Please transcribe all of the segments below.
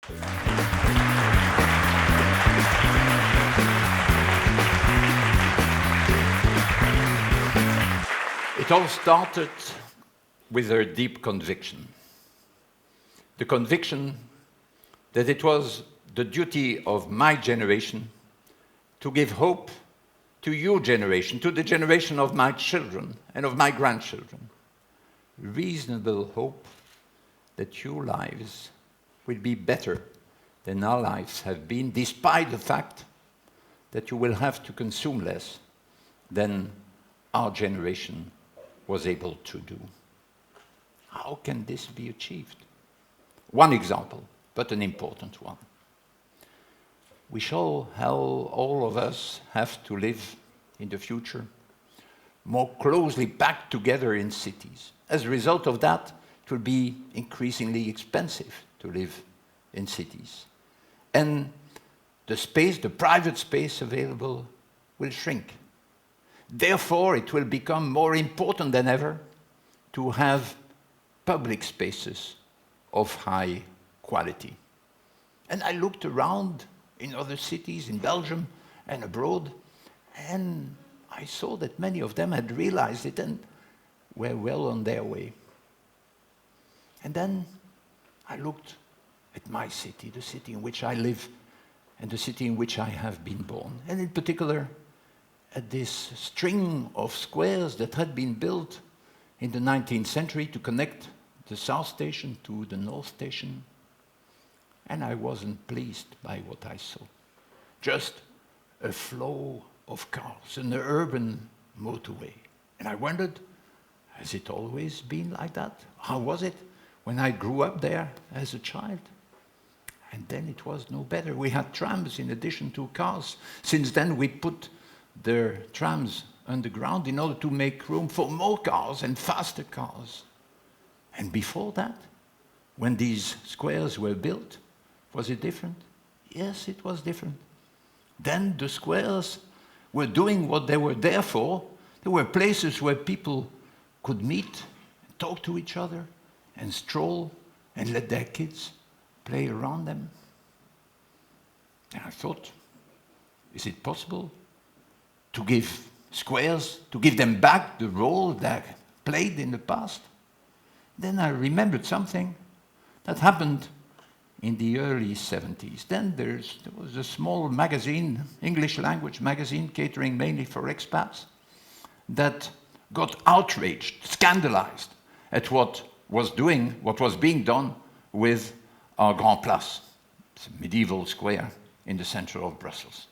It all started with a deep conviction. The conviction that it was the duty of my generation to give hope to your generation, to the generation of my children and of my grandchildren. Reasonable hope that your lives will be better than our lives have been, despite the fact that you will have to consume less than our generation was able to do. How can this be achieved? One example, but an important one. We shall all of us have to live in the future more closely packed together in cities. As a result of that, it will be increasingly expensive to live in cities. And the space, the private space available will shrink. Therefore, it will become more important than ever to have public spaces of high quality. And I looked around in other cities, in Belgium and abroad, and I saw that many of them had realized it and were well on their way. And then I looked at my city, the city in which I live, and the city in which I have been born, and in particular at this string of squares that had been built in the 19th century to connect the South Station to the North Station. And I wasn't pleased by what I saw. Just a flow of cars, an urban motorway. And I wondered, has it always been like that? How was it when I grew up there as a child? And then it was no better. We had trams in addition to cars. Since then we put the trams underground in order to make room for more cars and faster cars. And before that, when these squares were built, was it different? Yes, it was different. Then the squares were doing what they were there for. There were places where people could meet, talk to each other, and stroll, and let their kids play around them. And I thought, is it possible to give squares, to give them back the role they played in the past? Then I remembered something that happened in the early 70s. Then there was a small magazine, English language magazine, catering mainly for expats, that got outraged, scandalized at what was being done with our Grand Place, it's a medieval square in the center of Brussels.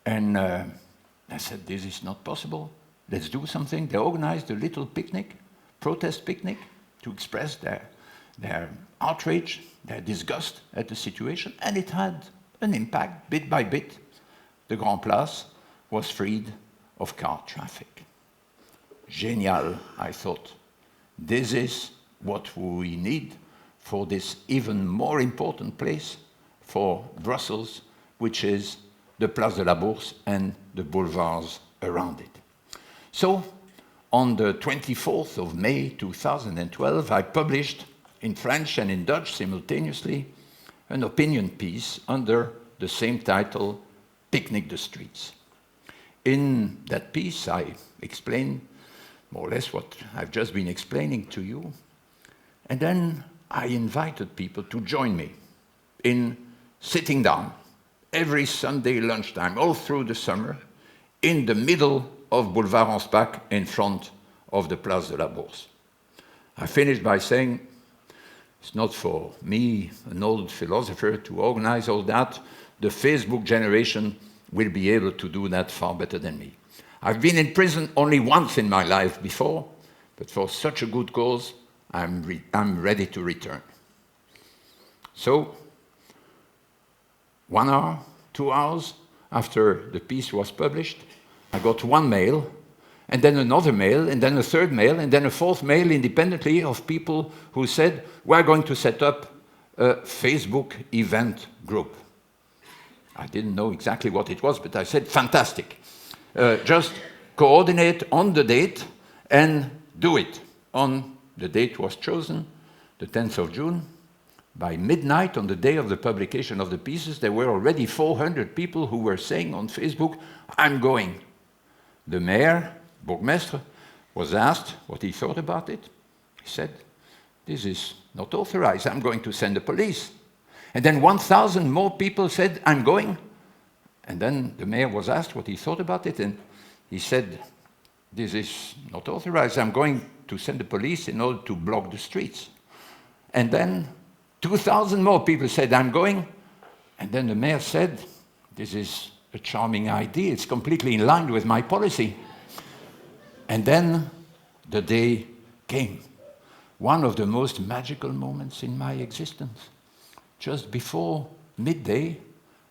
And I said, this is not possible. Let's do something. They organized a little picnic, protest picnic, to express their outrage, their disgust at the situation, and it had an impact. Bit by bit, the Grand Place was freed of car traffic. Genial, I thought. This is what we need for this even more important place for Brussels, which is the Place de la Bourse and the boulevards around it. So, on the 24th of May 2012, I published in French and in Dutch simultaneously an opinion piece under the same title, Picnic the Streets. In that piece, I explain more or less what I've just been explaining to you, and then I invited people to join me in sitting down every Sunday lunchtime, all through the summer, in the middle of Boulevard Anspach, in front of the Place de la Bourse. I finished by saying, it's not for me, an old philosopher, to organize all that. The Facebook generation will be able to do that far better than me. I've been in prison only once in my life before, but for such a good cause, I'm ready to return. So, 1 hour, 2 hours after the piece was published, I got one mail, and then another mail, and then a third mail, and then a fourth mail independently of people who said, we're going to set up a Facebook event group. I didn't know exactly what it was, but I said, fantastic. Just coordinate on the date and do it. On the date was chosen, the 10th of June. By midnight on the day of the publication of the pieces, there were already 400 people who were saying on Facebook, "I'm going." The mayor, Bourgmestre, was asked what he thought about it. He said, "This is not authorized. I'm going to send the police." And then 1,000 more people said, "I'm going." And then the mayor was asked what he thought about it, and he said, "This is not authorized. I'm going to send the police in order to block the streets." And then 2,000 more people said, "I'm going." And then the mayor said, "This is a charming idea. It's completely in line with my policy." And then the day came, one of the most magical moments in my existence. Just before midday,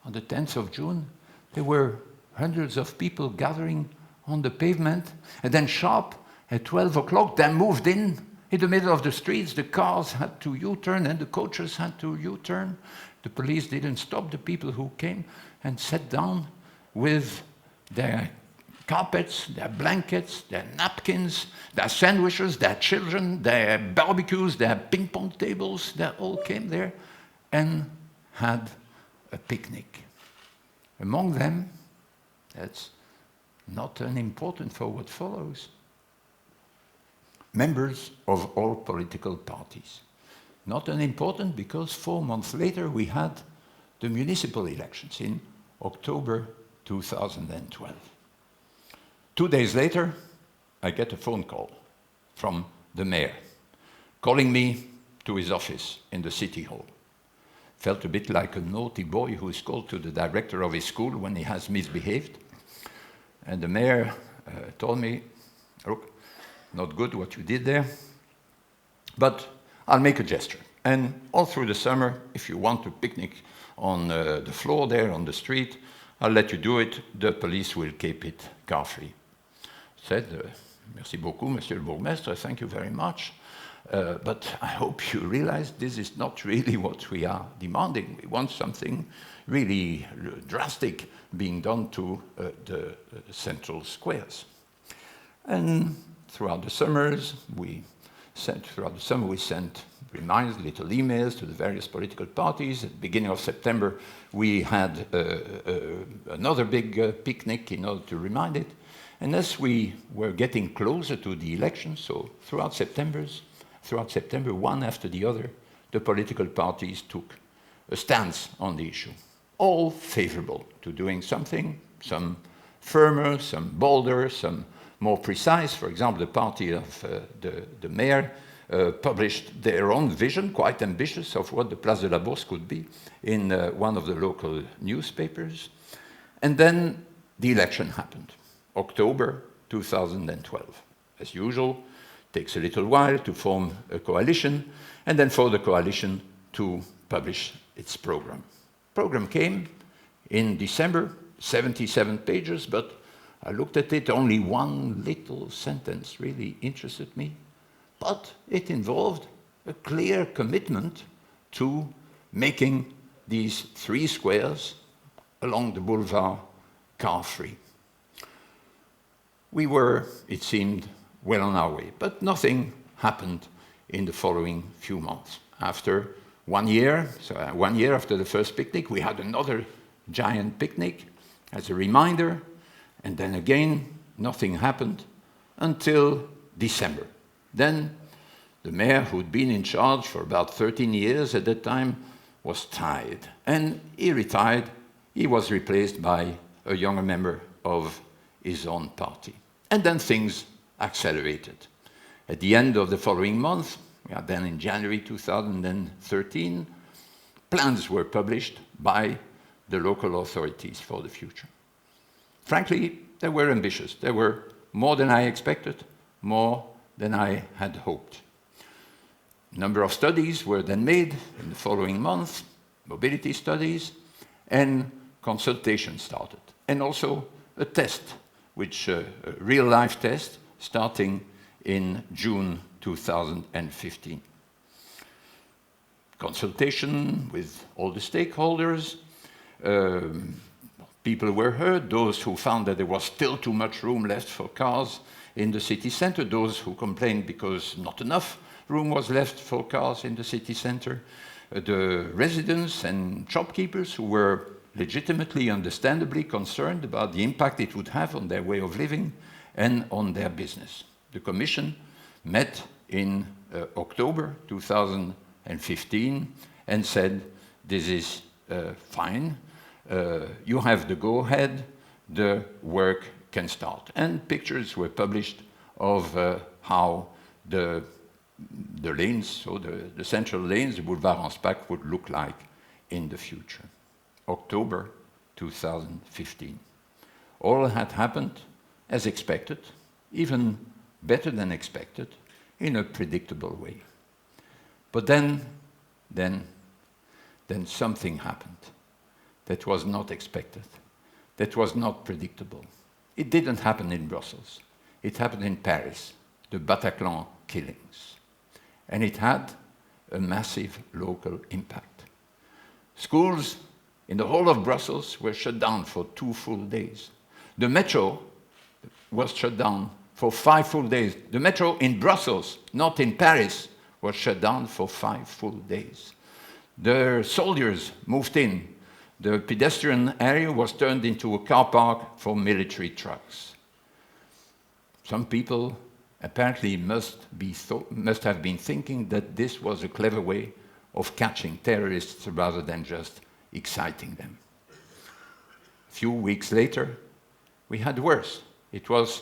on the 10th of June, there were hundreds of people gathering on the pavement, and then sharp at 12 o'clock, they moved in the middle of the streets. The cars had to U-turn and the coaches had to U-turn. The police didn't stop the people who came and sat down with their carpets, their blankets, their napkins, their sandwiches, their children, their barbecues, their ping-pong tables. They all came there and had a picnic. Among them, that's not unimportant for what follows, members of all political parties. Not unimportant because 4 months later we had the municipal elections in October 2012. 2 days later, I get a phone call from the mayor, calling me to his office in the city hall. Felt a bit like a naughty boy who is called to the director of his school when he has misbehaved. And the mayor told me, "Look, not good what you did there, but I'll make a gesture. And all through the summer, if you want to picnic on the floor there on the street, I'll let you do it. The police will keep it car-free." Said, "Merci beaucoup, Monsieur le Bourgmestre, thank you very much. But I hope you realize this is not really what we are demanding. We want something really drastic being done to the central squares." And throughout the summer, we sent reminders, little emails to the various political parties. At the beginning of September, we had another big picnic in order to remind it. And as we were getting closer to the election, so throughout September, one after the other, the political parties took a stance on the issue, all favorable to doing something, some firmer, some bolder, some more precise. For example, the party of the mayor published their own vision, quite ambitious, of what the Place de la Bourse could be in one of the local newspapers. And then the election happened, October 2012. As usual, takes a little while to form a coalition, and then for the coalition to publish its program. Program came in December, 77 pages, but I looked at it, only one little sentence really interested me, but it involved a clear commitment to making these 3 squares along the boulevard car-free. We were, it seemed, well on our way, but nothing happened in the following few months. After 1 year, so 1 year after the first picnic, we had another giant picnic as a reminder, and then again, nothing happened until December. Then the mayor, who'd been in charge for about 13 years at that time, was tired, and he retired. He was replaced by a younger member of his own party. And then things accelerated. At the end of the following month, then in January 2013, plans were published by the local authorities for the future. Frankly, they were ambitious. They were more than I expected, more than I had hoped. A number of studies were then made in the following months, mobility studies, and consultation started. And also a test, a real-life test, starting in June 2015. Consultation with all the stakeholders. People were heard, those who found that there was still too much room left for cars in the city center, those who complained because not enough room was left for cars in the city center. the residents and shopkeepers who were legitimately, understandably concerned about the impact it would have on their way of living and on their business. The Commission met in October 2015 and said, this is fine, you have the go-ahead, the work can start. And pictures were published of how the lanes, so the central lanes, the Boulevard Anspach, would look like in the future. October 2015. All had happened as expected, even better than expected, in a predictable way. But then something happened that was not expected, that was not predictable. It didn't happen in Brussels. It happened in Paris, the Bataclan killings. And it had a massive local impact. Schools in the whole of Brussels were shut down for 2 full days. The metro was shut down for 5 full days. The metro in Brussels, not in Paris, was shut down for 5 full days. The soldiers moved in. The pedestrian area was turned into a car park for military trucks. Some people apparently must have been thinking that this was a clever way of catching terrorists rather than just exciting them. A few weeks later, we had worse. It was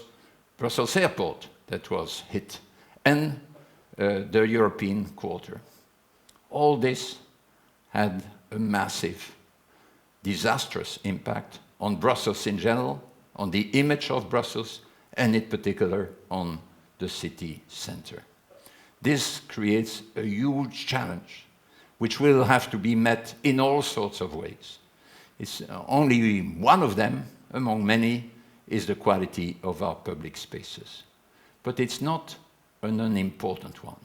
Brussels Airport that was hit, and the European Quarter. All this had a massive, disastrous impact on Brussels in general, on the image of Brussels, and in particular on the city center. This creates a huge challenge, which will have to be met in all sorts of ways. It's only one of them, among many, is the quality of our public spaces. But it's not an unimportant one.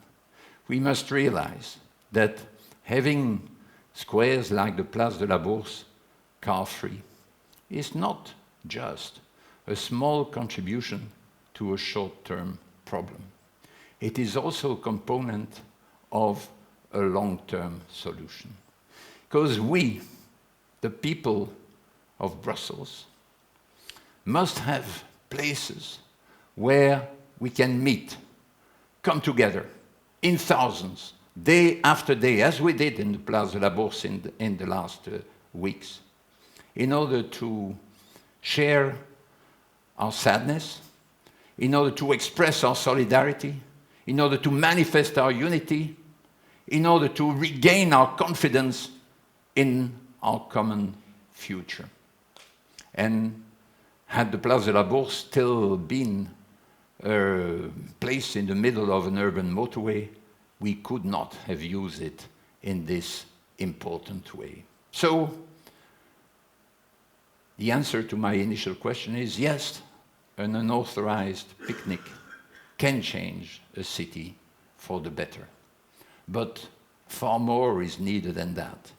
We must realize that having squares like the Place de la Bourse car-free is not just a small contribution to a short-term problem. It is also a component of a long-term solution. Because we, the people of Brussels, must have places where we can meet, come together in thousands, day after day, as we did in the Place de la Bourse in the last weeks, in order to share our sadness, in order to express our solidarity, in order to manifest our unity, in order to regain our confidence in our common future. And had the Place de la Bourse still been a place in the middle of an urban motorway, we could not have used it in this important way. So, the answer to my initial question is yes, an unauthorized picnic can change a city for the better. But far more is needed than that.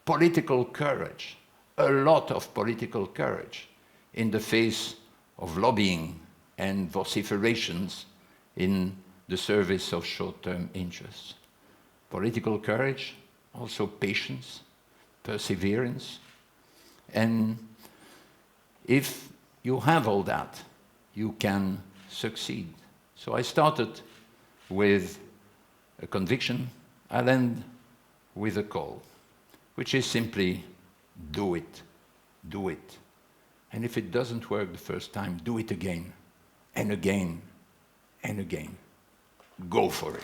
Political courage, a lot of political courage in the face of lobbying and vociferations in the service of short-term interests. Political courage, also patience, perseverance. And if you have all that, you can succeed. So I started with a conviction. I'll end with a call, which is simply do it, do it. And if it doesn't work the first time, do it again, and again, and again. Go for it.